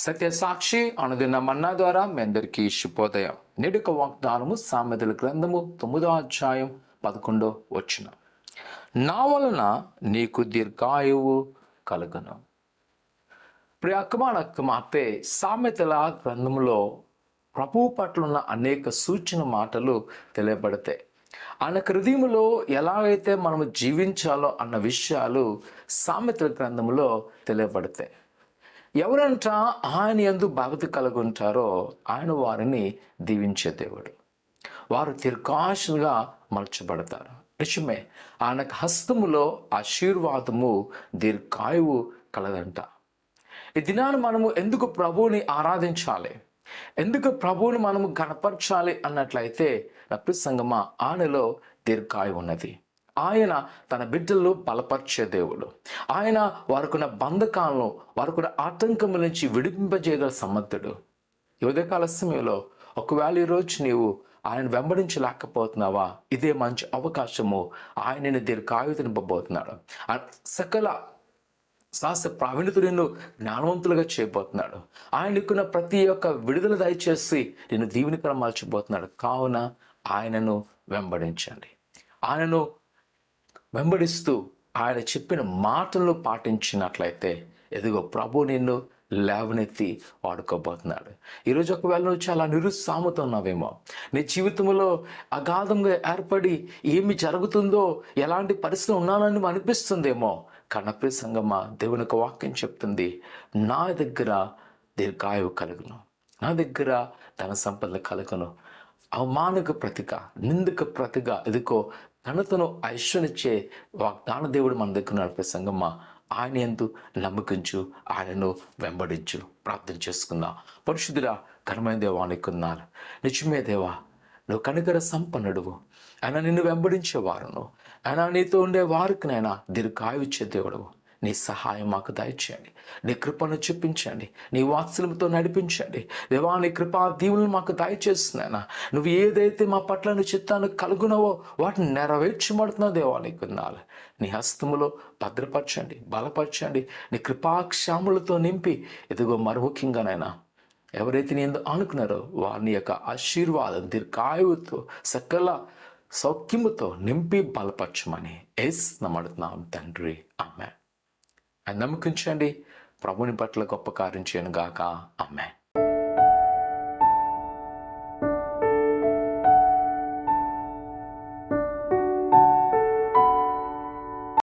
సత్య సాక్షి అనుదిన మన్నా ద్వారా మీ అందరికీ శుభోదయం. నేడుక వాగ్దానము సామెతల గ్రంథము 9వ అధ్యాయం 11వ వచనం. నా వలన నీకు దీర్ఘాయువు కలుగును. ప్రియ కుమార్తె, సామెతల గ్రంథములో ప్రభువు పట్ల ఉన్న అనేక సూచన మాటలు తెలియబడతాయి. ఆయన హృదయంలో ఎలాగైతే మనము జీవించాలో అన్న విషయాలు సామెతల గ్రంథంలో తెలియబడతాయి. ఎవరంట ఆయన యందు భక్తి కలుగుంటారో ఆయన వారిని దీవించే దేవుడు. వారు దీర్ఘాయువుగా మలచబడతారు. నిజమే, ఆయనకు హస్తములో ఆశీర్వాదము దీర్ఘాయువు కలదంట. ఈ దినాన్ని మనము ఎందుకు ప్రభువుని ఆరాధించాలి, ఎందుకు ప్రభువుని మనము గణపరచాలి అన్నట్లయితే సంగమా ఆయనలో దీర్ఘాయువు ఉన్నది. ఆయన తన బిడ్డలను బలపరిచే దేవుడు. ఆయన వారికున్న బంధకాలను, వారికున్న ఆటంకముల నుంచి విడిపింపజేయగల సమర్థుడు. ఈ ఉదయకాల సమయంలో ఒకవేళ ఈరోజు నీవు ఆయన వెంబడించలేకపోతున్నావా, ఇదే మంచి అవకాశము. ఆయనని దీర్ఘాయువు నింపబోతున్నాడు. సకల శాస్త్ర ప్రావీణ్యత నిన్ను జ్ఞానవంతులుగా చేయబోతున్నాడు. ఆయనకున్న ప్రతి ఒక్క విడుదల దయచేసి నిన్ను దీవెనకరం మలచబోతున్నాడు. కావున ఆయనను వెంబడించండి. ఆయనను వెంబడిస్తూ ఆయన చెప్పిన మాటలను పాటించినట్లయితే ఎదుగో ప్రభు నిన్ను లేవనెత్తి వాడుకోబోతున్నాడు. ఈరోజు ఒకవేళ నువ్వు చాలా నిరుత్సాహంతో ఉన్నావేమో, నీ జీవితంలో అగాధంగా ఏర్పడి ఏమి జరుగుతుందో, ఎలాంటి పరిస్థితులు ఉన్నానని అనిపిస్తుందేమో. కనప్రియ సంగమా, దేవుని యొక్క వాక్యం చెప్తుంది, నా దగ్గర దీర్ఘాయువు కలుగును, నా దగ్గర ధన సంపదలు కలుగును. అవమానకు ప్రతిగా, నిందకు ప్రతిగా ఎదుకో ఘనతను ఐశ్వర్యనిచ్చే వాగ్దాన దేవుడు మన దగ్గర నడిపే సంగమా, ఆయన యందు నమ్మకించు, ఆయనను వెంబడించు. ప్రార్థన చేసుకుందాం. పరిశుద్ధుడా, ఘనమైన దేవానికి ఉన్నారు. నిజమే దేవా, నువ్వు కనికర సంపన్నుడువు. ఆయన నిన్ను వెంబడించేవారును, ఆయన నీతో ఉండే వారికి నైనా దీర్ఘాయువు ఇచ్చే దేవుడువు. నీ సహాయం మాకు దయచేయండి. నీ కృపను చూపించండి. నీ వాత్సల్యంతో నడిపించండి. దేవా, నీ కృపా దీవులను మాకు దయచేస్తున్నాయినా. నువ్వు ఏదైతే మా పట్ల నీ చిత్తాన్ని కలుగునవో వాటిని నెరవేర్చబడుతున్నావు. దేవా, నీకున్నాను. నీ హస్తములో భద్రపరచండి, బలపరచండి. నీ కృపాక్షాములతో నింపి ఎదుగో ముఖ్యంగానైనా ఎవరైతే నీ ఎందుకు ఆనుకున్నారో వారిని యొక్క ఆశీర్వాదం దీర్ఘాయువుతో సకల సౌఖ్యముతో నింపి బలపరచమని నమ్ముతున్నాం తండ్రి. ఆమేన్. నమ్మకించండి. ప్రభుని పట్ల గొప్ప కార్యం చేయను గాక. ఆమేన్.